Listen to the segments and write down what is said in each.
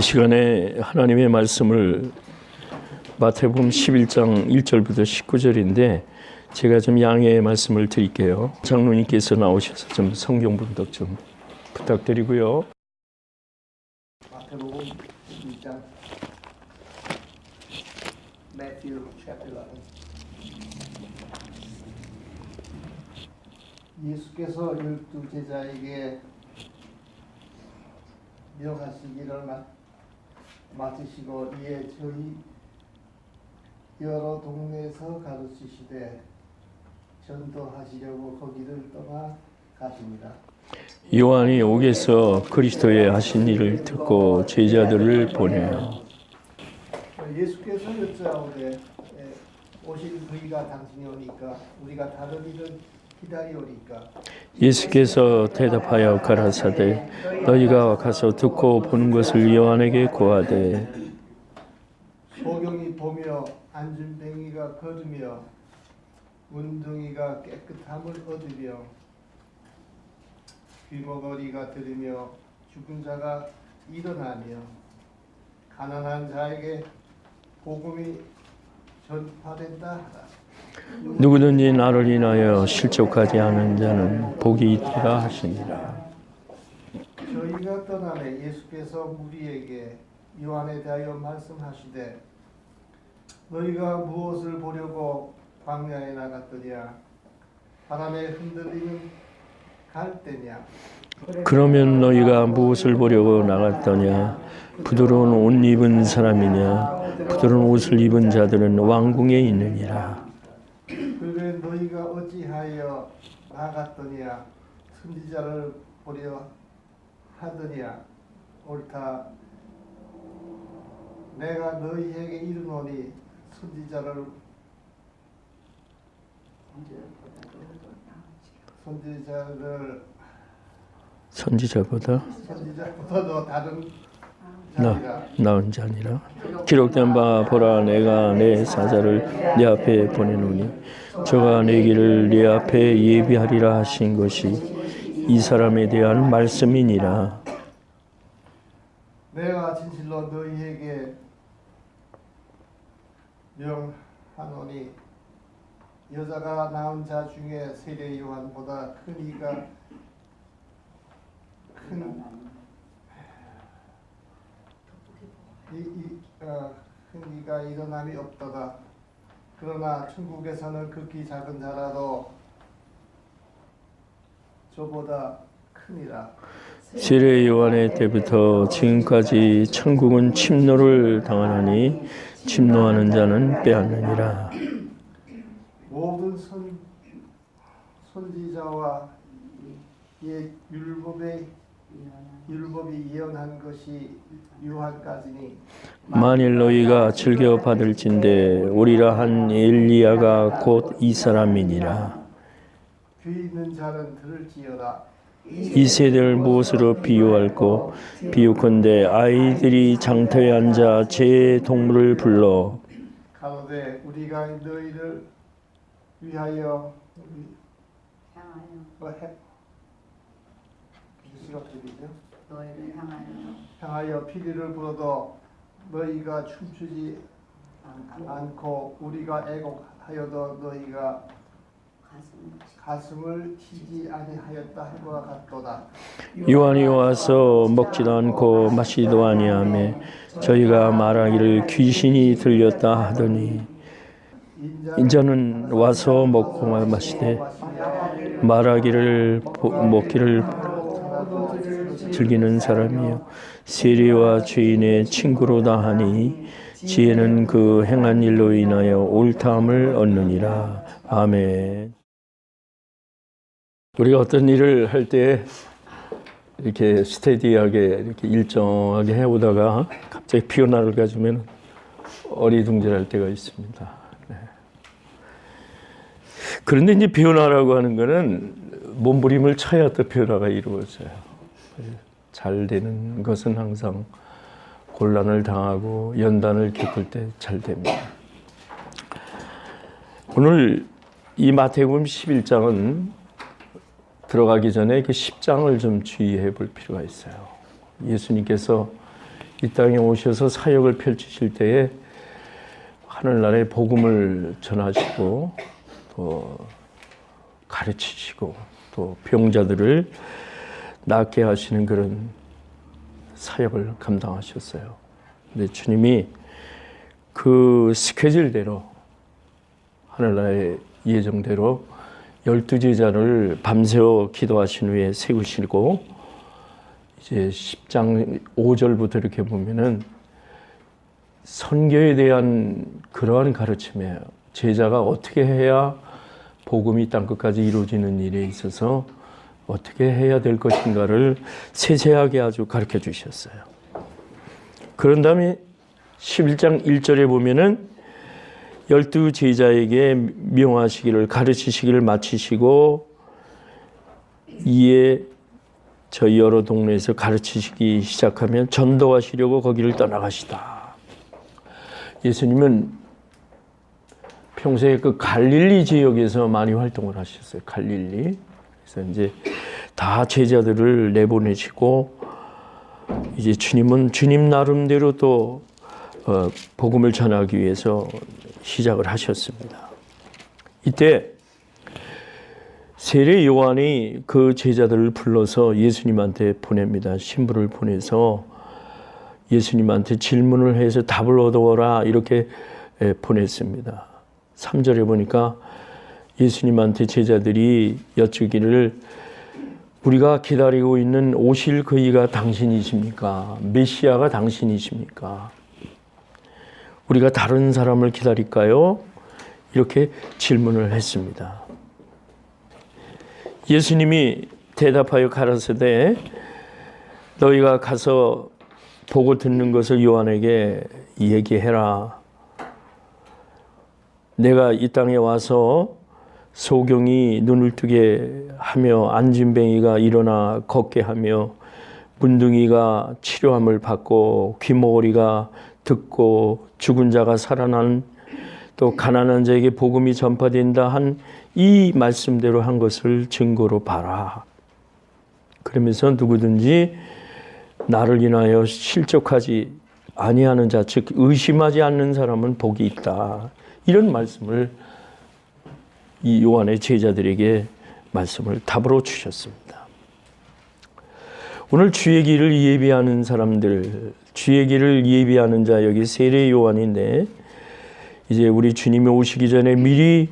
시간에 하나님의 말씀을 마태복음 11장 1절부터 19절인데 제가 좀 양해의 말씀을 드릴게요. 장로님께서 나오셔서 좀 성경 분석 좀 부탁드리고요. 마태복음 11장 Matthew chapter 11. 예수께서 12제자에게 명하시기를 마치시고 이에 저희 여러 동네에서 가르치시되 전도하시려고 거기를 떠나 가십니다. 요한이 옥에서 그리스도의 하신 일을 듣고 제자들을 보내요. 예수께서 여짜오되 오실 그이가 당신이 오니까 우리가 다른 일을 기다리오니까. 예수께서 대답하여 가라사대 너희가 가서 듣고 보는 것을 요한에게 고하되 소경이 보며 안진뱅이가 걸으며 문둥이가 깨끗함을 얻으며 귀머거리가 들으며 죽은 자가 일어나며 가난한 자에게 복음이 전파된다 하라. 누구든지 나를 인하여 실족하지 않은 자는 복이 있다 하시니라. 저희가 떠나매 예수께서 무리에게 요한에 대하여 말씀하시되 너희가 무엇을 보려고 광야에 나갔더냐? 바람에 흔들리는 갈대냐? 그러면 너희가 무엇을 보려고 나갔더냐? 부드러운 옷 입은 사람이냐? 부드러운 옷을 입은 자들은 왕궁에 있느니라. 그러면 너희가 어찌하여 나갔더냐? 선지자를 보려 하더냐? 옳다. 내가 너희에게 이르노니 선지자보다도 다른 자니라. 나은 자니라. 기록된 바 보라 내가 내 사자를 네 앞에 보내노니 저가 내 길을 네 앞에 예비하리라 하신 것이 이 사람에 대한 말씀이니라. 내가 진실로 너희에게 명하노니 여자가 낳은 자 중에 세례 요한보다 큰 이가 일어남이 없도다. 그러나 천국에서는 극히 작은 자라도 저보다 크니라. 세례 요한의 때부터 지금까지 천국은 침노를 당하나니 침노하는 자는 빼앗느니라. 모든 선지자와 율법이 예언한 것이 요한까지니 만일 너희가 즐겨 받을진대 오리라 한 엘리야가 곧 이 사람이니라. 귀 있는 자는 들을지어다. 이 세대를 무엇으로 비유할꼬? 비유컨대 아이들이 장터에 앉아 제 동물을 불러 가로되 우리가 너희를 위하여 너희를 향하여 피리를 불어도 너희가 춤추지 않고 우리가 애곡하여도 너희가 가슴을 치지 아니하였다 함과 같도다. 요한이 와서 먹지도 않고 마시지도 아니하며 저희가 말하기를 귀신이 들렸다 하더니 인자는 와서 먹고 마시되 말하기를 먹기를 즐기는 사람이요 세리와 죄인의 친구로다 하니 지혜는 그 행한 일로 인하여 옳다함을 얻느니라. 아멘. 우리가 어떤 일을 할 때 이렇게 스테디하게 이렇게 일정하게 해오다가 갑자기 비오는 날을 가지면 어리둥절할 때가 있습니다. 네. 그런데 이제 비오나라고 하는 거는 몸부림을 쳐야 또 변화가 이루어져요. 잘 되는 것은 항상 곤란을 당하고 연단을 겪을 때 잘 됩니다. 오늘 이 마태복음 11장은 들어가기 전에 그 10장을 좀 주의해 볼 필요가 있어요. 예수님께서 이 땅에 오셔서 사역을 펼치실 때에 하늘나라의 복음을 전하시고 또 가르치시고 또 병자들을 낫게 하시는 그런 사역을 감당하셨어요. 근데 주님이 그 스케줄대로 하늘나라의 예정대로 12제자를 밤새워 기도하신 후에 세우시고 이제 10장 5절부터 이렇게 보면은 선교에 대한 그러한 가르침이에요. 제자가 어떻게 해야 복음이 땅끝까지 이루어지는 일에 있어서 어떻게 해야 될 것인가를 세세하게 아주 가르쳐 주셨어요. 그런 다음에 11장 1절에 보면은 12제자에게 명하시기를 가르치시기를 마치시고 이에 저희 여러 동네에서 가르치시기 시작하면 전도하시려고 거기를 떠나가시다. 예수님은 평소에 그 갈릴리 지역에서 많이 활동을 하셨어요. 갈릴리. 그래서 이제 다 제자들을 내보내시고 이제 주님은 주님 나름대로 또 복음을 전하기 위해서 시작을 하셨습니다. 이때 세례 요한이 그 제자들을 불러서 예수님한테 보냅니다. 신부를 보내서 예수님한테 질문을 해서 답을 얻어오라 이렇게 보냈습니다. 3절에 보니까 예수님한테 제자들이 여쭈기를 우리가 기다리고 있는 오실 그이가 당신이십니까? 메시아가 당신이십니까? 우리가 다른 사람을 기다릴까요? 이렇게 질문을 했습니다. 예수님이 대답하여 가라사대 너희가 가서 보고 듣는 것을 요한에게 얘기해라. 내가 이 땅에 와서 소경이 눈을 뜨게 하며 안진뱅이가 일어나 걷게 하며 문둥이가 치료함을 받고 귀머거리가 듣고 죽은 자가 살아난 또 가난한 자에게 복음이 전파된다 한 이 말씀대로 한 것을 증거로 봐라. 그러면서 누구든지 나를 인하여 실족하지 아니하는 자, 즉 의심하지 않는 사람은 복이 있다. 이런 말씀을 이 요한의 제자들에게 말씀을 답으로 주셨습니다. 오늘 주의 길을 예비하는 사람들, 주의 길을 예비하는 자 여기 세례 요한인데 이제 우리 주님이 오시기 전에 미리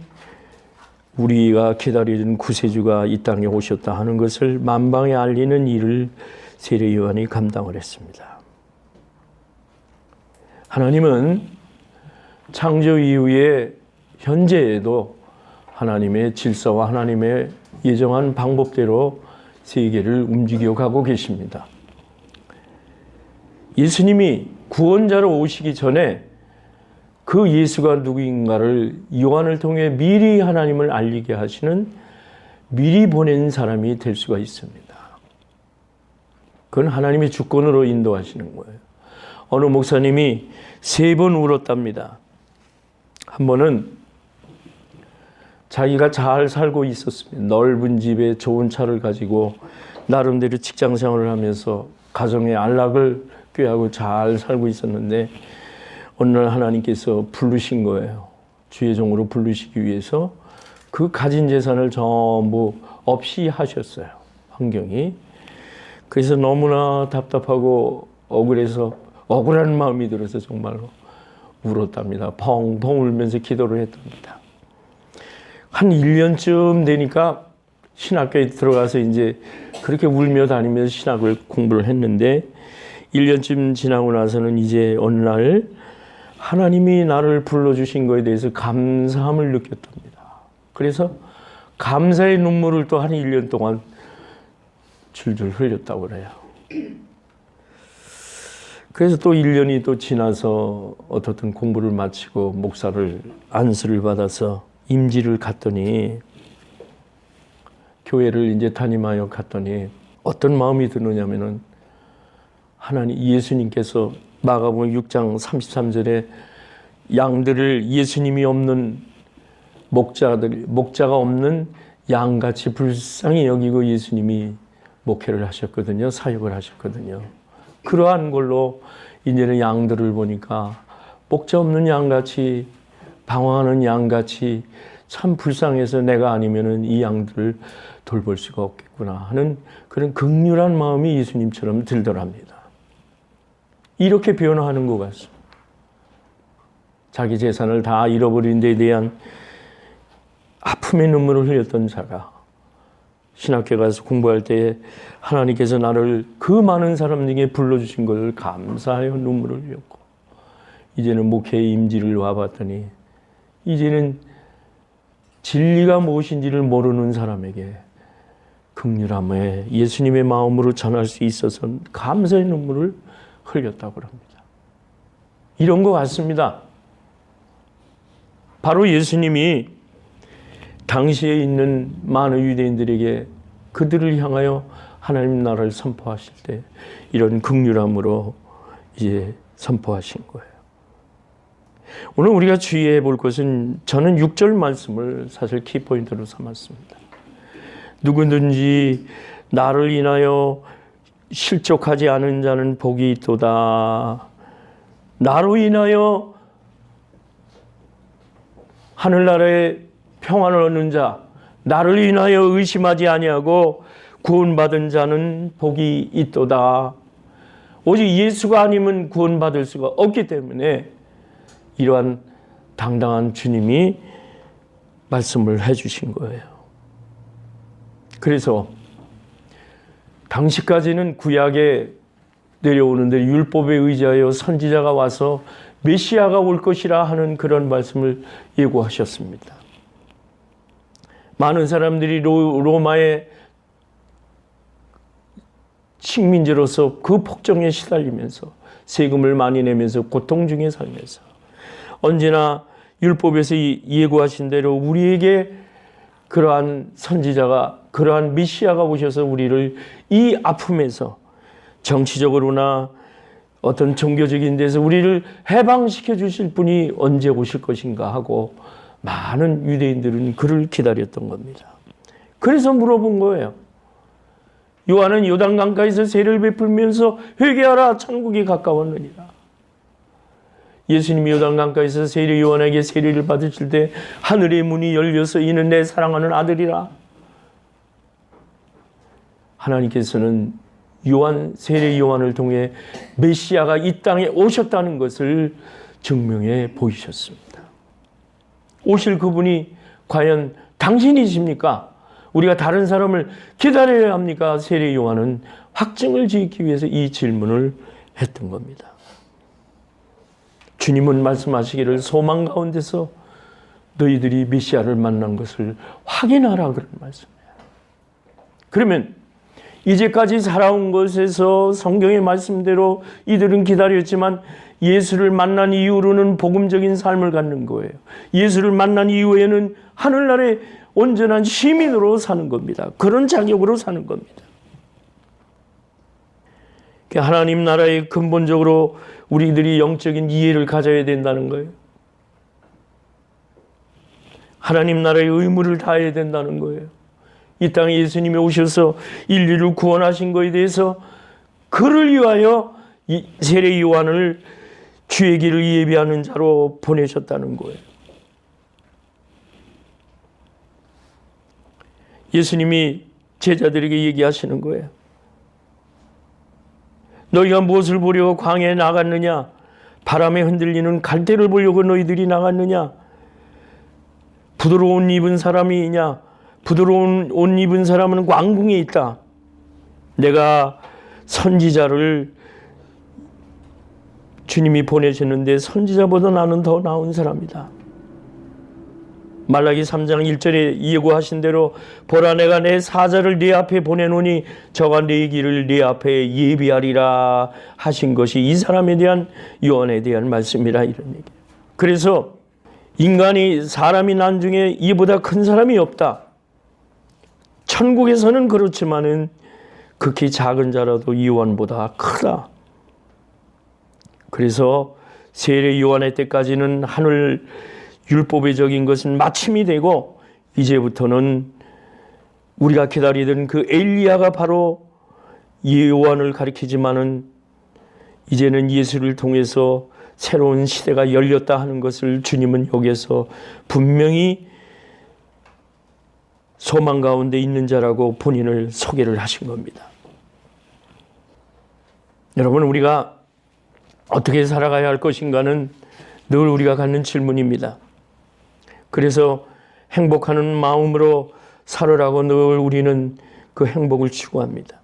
우리가 기다리던 구세주가 이 땅에 오셨다 하는 것을 만방에 알리는 일을 세례 요한이 감당을 했습니다. 하나님은 창조 이후에 현재에도 하나님의 질서와 하나님의 예정한 방법대로 세계를 움직여 가고 계십니다. 예수님이 구원자로 오시기 전에 그 예수가 누구인가를 요한을 통해 미리 하나님을 알리게 하시는 미리 보낸 사람이 될 수가 있습니다. 그건 하나님의 주권으로 인도하시는 거예요. 어느 목사님이 3번 울었답니다. 한 번은 자기가 잘 살고 있었습니다. 넓은 집에 좋은 차를 가지고 나름대로 직장 생활을 하면서 가정의 안락을 꾀하고 잘 살고 있었는데 어느 날 하나님께서 부르신 거예요. 주의 종으로 부르시기 위해서 그 가진 재산을 전부 없이 하셨어요. 환경이. 그래서 너무나 답답하고 억울해서 억울한 마음이 들어서 정말로 울었답니다. 펑펑 울면서 기도를 했답니다. 한 1년쯤 되니까 신학교에 들어가서 이제 그렇게 울며 다니면서 신학을 공부를 했는데 1년쯤 지나고 나서는 이제 어느 날 하나님이 나를 불러주신 거에 대해서 감사함을 느꼈답니다. 그래서 감사의 눈물을 또 한 1년 동안 줄줄 흘렸다고 그래요. 그래서 또 1년이 또 지나서 어떻든 공부를 마치고 목사를 안수를 받아서 임지를 갔더니 교회를 이제 담임하여 갔더니 어떤 마음이 드느냐면은 하나님 예수님께서 마가복음 6장 33절에 양들을 예수님이 없는 목자가 없는 양같이 불쌍히 여기고 예수님이 목회를 하셨거든요. 사역을 하셨거든요. 그러한 걸로 이제는 양들을 보니까 목자 없는 양같이 방황하는 양같이 참 불쌍해서 내가 아니면은 이 양들을 돌볼 수가 없겠구나 하는 그런 극률한 마음이 예수님처럼 들더랍니다. 이렇게 변화하는 것 같습니다. 자기 재산을 다 잃어버린 데 대한 아픔의 눈물을 흘렸던 자가 신학교 가서 공부할 때 하나님께서 나를 그 많은 사람 중에 불러주신 걸 감사하여 눈물을 흘렸고, 이제는 목회의 임지를 와봤더니 이제는 진리가 무엇인지를 모르는 사람에게 긍휼함에 예수님의 마음으로 전할 수 있어서 감사의 눈물을 흘렸다고 합니다. 이런 것 같습니다. 바로 예수님이 당시에 있는 많은 유대인들에게 그들을 향하여 하나님 나라를 선포하실 때 이런 긍휼함으로 이제 선포하신 거예요. 오늘 우리가 주의해 볼 것은 저는 6절 말씀을 사실 키포인트로 삼았습니다. 누구든지 나를 인하여 실족하지 않은 자는 복이 있도다. 나로 인하여 하늘나라에 평안을 얻는 자, 나를 인하여 의심하지 아니하고 구원받은 자는 복이 있도다. 오직 예수가 아니면 구원받을 수가 없기 때문에 이러한 당당한 주님이 말씀을 해주신 거예요. 그래서 당시까지는 구약에 내려오는데 율법에 의지하여 선지자가 와서 메시아가 올 것이라 하는 그런 말씀을 예고하셨습니다. 많은 사람들이 로마의 식민지로서 그 폭정에 시달리면서 세금을 많이 내면서 고통 중에 살면서 언제나 율법에서 예고하신 대로 우리에게 그러한 선지자가, 그러한 메시아가 오셔서 우리를 이 아픔에서 정치적으로나 어떤 종교적인 데서 우리를 해방시켜 주실 분이 언제 오실 것인가 하고 많은 유대인들은 그를 기다렸던 겁니다. 그래서 물어본 거예요. 요한은 요단강가에서 세례를 베풀면서 회개하라, 천국이 가까웠느니라. 예수님이 요단강가에서 세례 요한에게 세례를 받으실 때 하늘의 문이 열려서 이는 내 사랑하는 아들이라. 하나님께서는 세례 요한을 통해 메시아가 이 땅에 오셨다는 것을 증명해 보이셨습니다. 오실 그분이 과연 당신이십니까? 우리가 다른 사람을 기다려야 합니까? 세례 요한은 확증을 짓기 위해서 이 질문을 했던 겁니다. 주님은 말씀하시기를 소망 가운데서 너희들이 메시아를 만난 것을 확인하라 그런 말씀이에요. 그러면 이제까지 살아온 것에서 성경의 말씀대로 이들은 기다렸지만 예수를 만난 이후로는 복음적인 삶을 갖는 거예요. 예수를 만난 이후에는 하늘나라의 온전한 시민으로 사는 겁니다. 그런 자격으로 사는 겁니다. 하나님 나라의 근본적으로 우리들이 영적인 이해를 가져야 된다는 거예요. 하나님 나라의 의무를 다해야 된다는 거예요. 이 땅에 예수님이 오셔서 인류를 구원하신 것에 대해서 그를 위하여 세례 요한을 주의 길을 예비하는 자로 보내셨다는 거예요. 예수님이 제자들에게 얘기하시는 거예요. 너희가 무엇을 보려고 광야에 나갔느냐? 바람에 흔들리는 갈대를 보려고 너희들이 나갔느냐? 부드러운 옷 입은 사람이 있냐? 부드러운 옷 입은 사람은 왕궁에 있다. 내가 선지자를 주님이 보내셨는데 선지자보다 나는 더 나은 사람이다. 말라기 3장 1절에 예고하신 대로 보라 내가 내 사자를 네 앞에 보내노니 저가 네 길을 네 앞에 예비하리라 하신 것이 이 사람에 대한 요한에 대한 말씀이라 이런 얘기예요. 그래서 인간이 사람이 난 중에 이보다 큰 사람이 없다. 천국에서는 그렇지만은 극히 작은 자라도 요한보다 크다. 그래서 세례 요한의 때까지는 하늘 율법의 적인 것은 마침이 되고 이제부터는 우리가 기다리던 그 엘리야가 바로 요한을 가리키지만은 이제는 예수를 통해서 새로운 시대가 열렸다 하는 것을 주님은 여기에서 분명히 소망 가운데 있는 자라고 본인을 소개를 하신 겁니다. 여러분, 우리가 어떻게 살아가야 할 것인가는 늘 우리가 갖는 질문입니다. 그래서 행복하는 마음으로 살으라고 늘 우리는 그 행복을 추구합니다.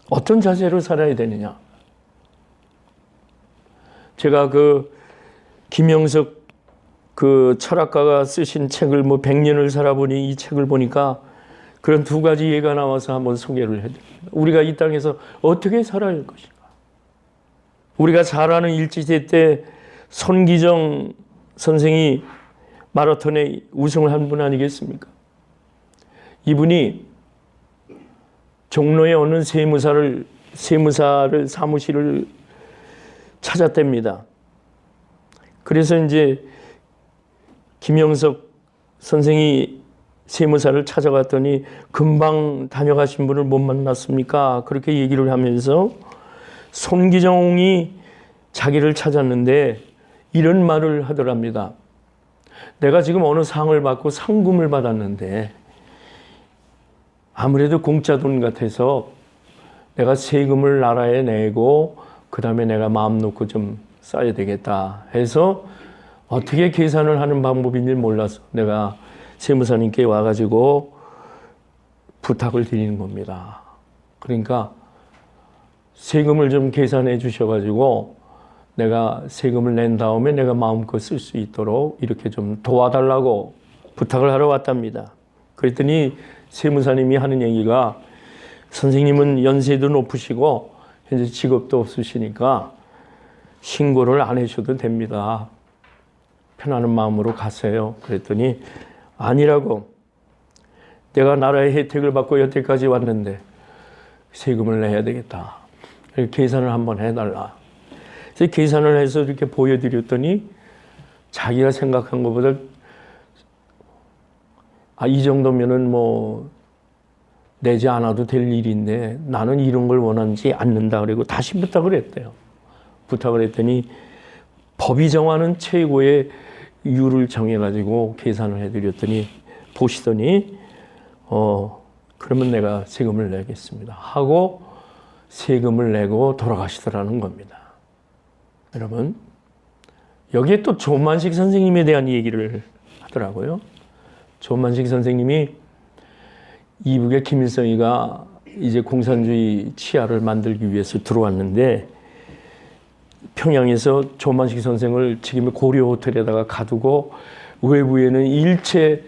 어떤 자세로 살아야 되느냐? 제가 김영석 철학가가 쓰신 책을 100년을 살아보니 이 책을 보니까 그런 두 가지 예가 나와서 한번 소개를 해드립니다. 우리가 이 땅에서 어떻게 살아야 할 것인가? 우리가 잘 아는 일제시대 때 손기정 선생이 마라톤에 우승을 한 분 아니겠습니까? 이분이 종로의 어느 세무사를 사무실을 찾았답니다. 그래서 이제 김영석 선생이 세무사를 찾아갔더니 금방 다녀가신 분을 못 만났습니까? 그렇게 얘기를 하면서 손기정이 자기를 찾았는데 이런 말을 하더랍니다. 내가 지금 어느 상을 받고 상금을 받았는데 아무래도 공짜 돈 같아서 내가 세금을 나라에 내고 그 다음에 내가 마음 놓고 좀 써야 되겠다 해서 어떻게 계산을 하는 방법인지 몰라서 내가 세무사님께 와가지고 부탁을 드리는 겁니다. 그러니까 세금을 좀 계산해 주셔가지고 내가 세금을 낸 다음에 내가 마음껏 쓸 수 있도록 이렇게 좀 도와달라고 부탁을 하러 왔답니다. 그랬더니 세무사님이 하는 얘기가 선생님은 연세도 높으시고 현재 직업도 없으시니까 신고를 안 하셔도 됩니다. 편안한 마음으로 가세요. 그랬더니 아니라고, 내가 나라의 혜택을 받고 여태까지 왔는데 세금을 내야 되겠다. 계산을 한번 해달라. 그래서 계산을 해서 이렇게 보여드렸더니 자기가 생각한 것보다 이 정도면은 내지 않아도 될 일인데 나는 이런 걸 원하지 않는다. 그리고 다시 부탁을 했대요. 부탁을 했더니 법이 정하는 최고의 율을 정해가지고 계산을 해드렸더니 보시더니 그러면 내가 세금을 내겠습니다 하고 세금을 내고 돌아가시더라는 겁니다. 여러분, 여기에 또 조만식 선생님에 대한 얘기를 하더라고요. 조만식 선생님이 이북에 김일성이가 이제 공산주의 치하를 만들기 위해서 들어왔는데 평양에서 조만식 선생을 지금의 고려 호텔에다가 가두고 외부에는 일체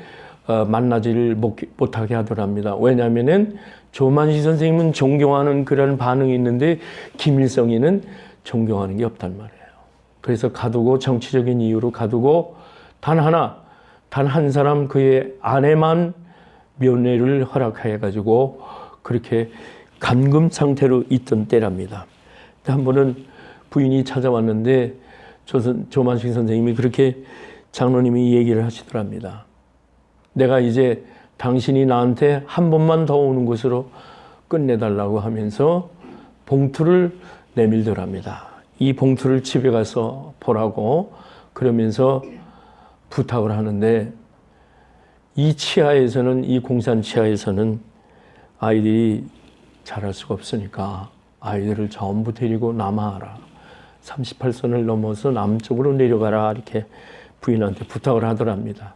만나지를 못하게 하더랍니다. 왜냐하면은 조만식 선생님은 존경하는 그런 반응이 있는데 김일성이는 존경하는 게 없단 말이에요. 그래서 가두고 정치적인 이유로 가두고 단 한 사람 그의 아내만 면회를 허락해가지고 그렇게 감금 상태로 있던 때랍니다. 한 번은 부인이 찾아왔는데 조만식 선생님이 그렇게 장로님이 얘기를 하시더랍니다. 내가 이제 당신이 나한테 한 번만 더 오는 것으로 끝내달라고 하면서 봉투를 내밀더랍니다. 이 봉투를 집에 가서 보라고 그러면서 부탁을 하는데 이 치하에서는, 이 공산 치하에서는 아이들이 자랄 수가 없으니까 아이들을 전부 데리고 남하하라. 38선을 넘어서 남쪽으로 내려가라. 이렇게 부인한테 부탁을 하더랍니다.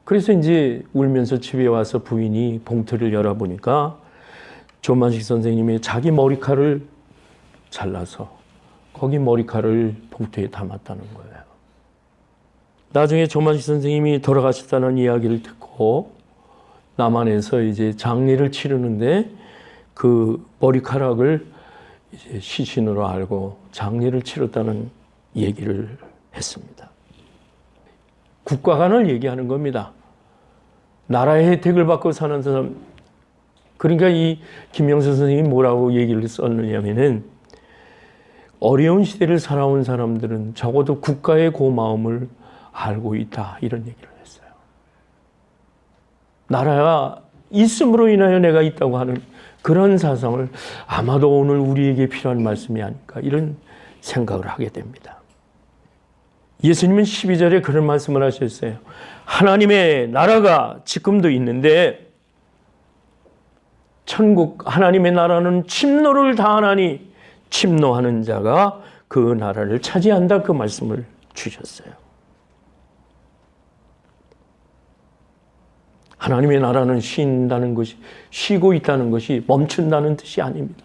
그래서 이제 울면서 집에 와서 부인이 봉투를 열어보니까 조만식 선생님이 자기 머리칼을 잘라서 거기 머리칼을 봉투에 담았다는 거예요. 나중에 조만식 선생님이 돌아가셨다는 이야기를 듣고 남한에서 이제 장례를 치르는데 그 머리카락을 이제 시신으로 알고 장례를 치렀다는 얘기를 했습니다. 국가관을 얘기하는 겁니다. 나라의 혜택을 받고 사는 사람. 그러니까 이 김영선 선생님이 뭐라고 얘기를 썼느냐면은 어려운 시대를 살아온 사람들은 적어도 국가의 고마움을 알고 있다. 이런 얘기를 했어요. 나라가 있음으로 인하여 내가 있다고 하는 그런 사상을 아마도 오늘 우리에게 필요한 말씀이 아닐까 이런 생각을 하게 됩니다. 예수님은 12절에 그런 말씀을 하셨어요. 하나님의 나라가 지금도 있는데 천국 하나님의 나라는 침노를 당하나니 침노하는 자가 그 나라를 차지한다, 그 말씀을 주셨어요. 하나님의 나라는 쉰다는 것이, 쉬고 있다는 것이 멈춘다는 뜻이 아닙니다.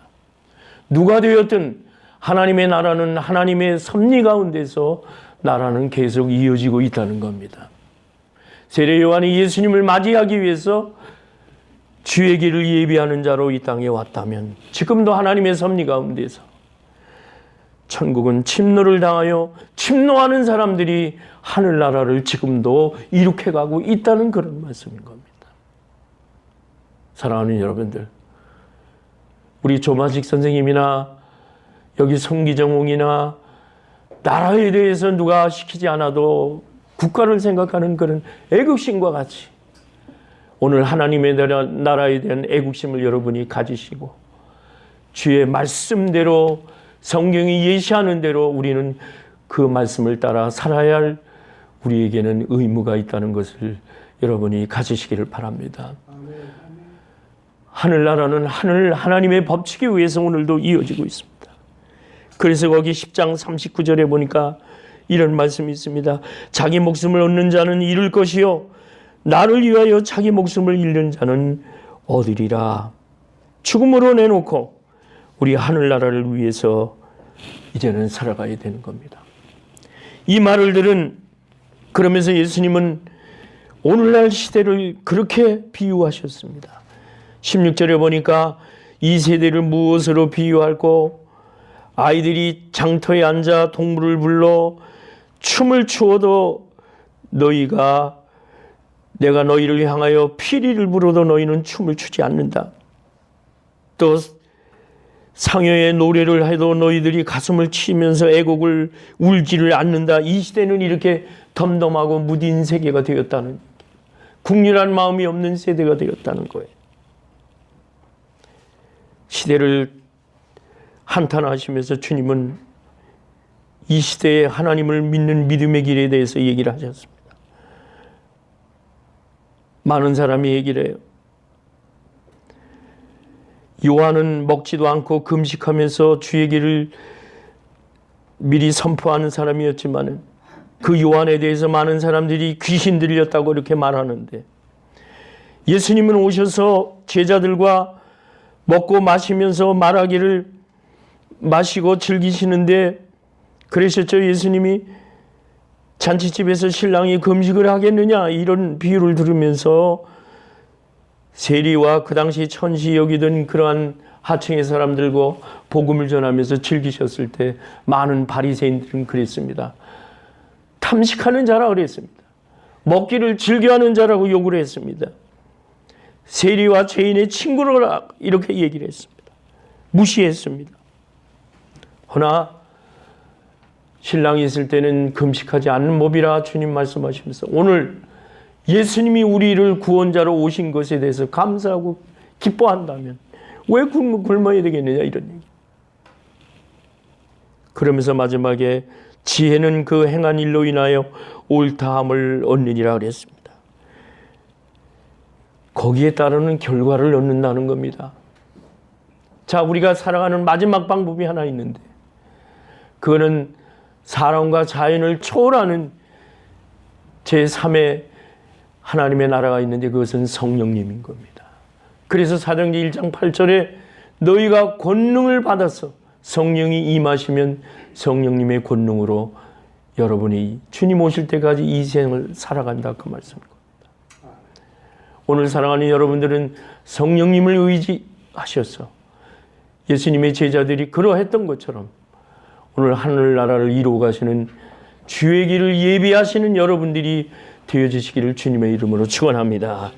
누가 되었든 하나님의 나라는 하나님의 섭리 가운데서 나라는 계속 이어지고 있다는 겁니다. 세례 요한이 예수님을 맞이하기 위해서 주의 길을 예비하는 자로 이 땅에 왔다면 지금도 하나님의 섭리 가운데서 천국은 침노를 당하여 침노하는 사람들이 하늘나라를 지금도 이룩해가고 있다는 그런 말씀인 겁니다. 사랑하는 여러분들, 우리 조마식 선생님이나 여기 성기정홍이나 나라에 대해서 누가 시키지 않아도 국가를 생각하는 그런 애국심과 같이 오늘 하나님의 나라에 대한 애국심을 여러분이 가지시고 주의 말씀대로 성경이 예시하는 대로 우리는 그 말씀을 따라 살아야 할 우리에게는 의무가 있다는 것을 여러분이 가지시기를 바랍니다. 하늘나라는 하나님의 법칙에 의해서 오늘도 이어지고 있습니다. 그래서 거기 10장 39절에 보니까 이런 말씀이 있습니다. 자기 목숨을 얻는 자는 잃을 것이요 나를 위하여 자기 목숨을 잃는 자는 얻으리라. 죽음으로 내놓고 우리 하늘나라를 위해서 이제는 살아가야 되는 겁니다. 이 말을 들은, 그러면서 예수님은 오늘날 시대를 그렇게 비유하셨습니다. 16절에 보니까 이 세대를 무엇으로 비유할고 아이들이 장터에 앉아 동물을 불러 춤을 추어도 내가 너희를 향하여 피리를 불어도 너희는 춤을 추지 않는다. 또 상여의 노래를 해도 너희들이 가슴을 치면서 애곡을 울지를 않는다. 이 시대는 이렇게 덤덤하고 무딘 세계가 되었다는, 국률한 마음이 없는 세대가 되었다는 거예요. 시대를 한탄하시면서 주님은 이 시대에 하나님을 믿는 믿음의 길에 대해서 얘기를 하셨습니다. 많은 사람이 얘기를 해요. 요한은 먹지도 않고 금식하면서 주의 길을 미리 선포하는 사람이었지만 그 요한에 대해서 많은 사람들이 귀신 들렸다고 이렇게 말하는데, 예수님은 오셔서 제자들과 먹고 마시면서 말하기를 마시고 즐기시는데, 그러셨죠. 예수님이 잔치집에서 신랑이 금식을 하겠느냐 이런 비유를 들으면서 세리와 그 당시 천시 여기던 그러한 하층의 사람들과 복음을 전하면서 즐기셨을 때 많은 바리새인들은 그랬습니다. 탐식하는 자라 그랬습니다. 먹기를 즐겨하는 자라고 욕을 했습니다. 세리와 죄인의 친구라 이렇게 얘기를 했습니다. 무시했습니다. 허나 신랑이 있을 때는 금식하지 않는 법이라 주님 말씀하시면서 오늘 예수님이 우리를 구원자로 오신 것에 대해서 감사하고 기뻐한다면 왜 굶어야 되겠느냐 이런 얘기. 그러면서 마지막에 지혜는 그 행한 일로 인하여 옳다함을 얻느니라 그랬습니다. 거기에 따르는 결과를 얻는다는 겁니다. 자, 우리가 살아가는 마지막 방법이 하나 있는데 그거는 사람과 자연을 초월하는 제3의 하나님의 나라가 있는데 그것은 성령님인 겁니다. 그래서 사도행전 1장 8절에 너희가 권능을 받아서 성령이 임하시면 성령님의 권능으로 여러분이 주님 오실 때까지 이 생을 살아간다, 그 말씀입니다. 오늘 사랑하는 여러분들은 성령님을 의지하셔서 예수님의 제자들이 그러했던 것처럼 오늘 하늘나라를 이루어 가시는 주의 길을 예비하시는 여러분들이 되어주시기를 주님의 이름으로 축원합니다.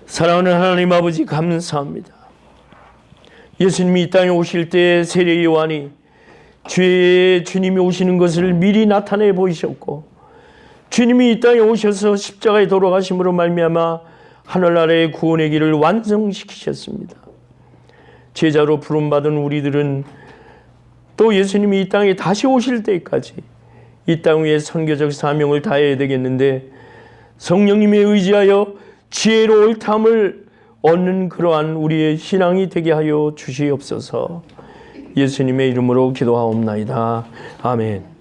사랑하는 하나님 아버지, 감사합니다. 예수님이 이 땅에 오실 때 세례 요한이 주님이 오시는 것을 미리 나타내 보이셨고, 주님이 이 땅에 오셔서 십자가에 돌아가심으로 말미암아 하늘나라의 구원의 길을 완성시키셨습니다. 제자로 부름받은 우리들은 또 예수님이 이 땅에 다시 오실 때까지 이 땅 위에 선교적 사명을 다해야 되겠는데, 성령님에 의지하여 지혜로 옳담을 얻는 그러한 우리의 신앙이 되게 하여 주시옵소서. 예수님의 이름으로 기도하옵나이다. 아멘.